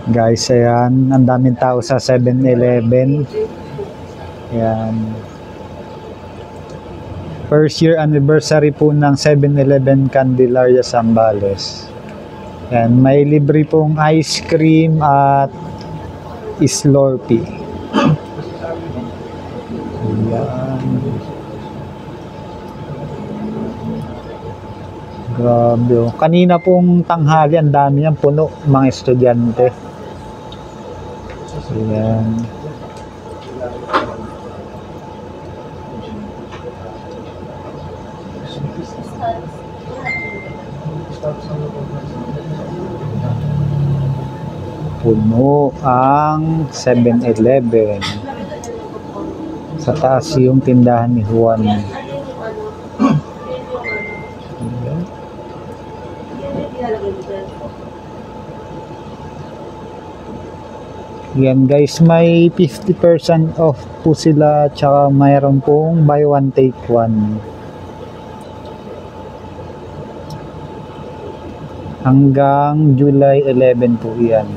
Guys, ayan, ang daming tao sa 7-Eleven. Ayan. First year anniversary po ng 7-Eleven Candelaria, Zambales. Ayan, may libre pong ice cream at Slurpee. Ayan. Grabe. Oh. Kanina pong tanghali, ang dami yan, puno mga estudyante. Ayan. Puno ang 7-Eleven. Sa taas yung tindahan ni Juan. Yan guys, may 50% off po sila, tsaka mayroon pong buy one take one. Hanggang July 11 po yan.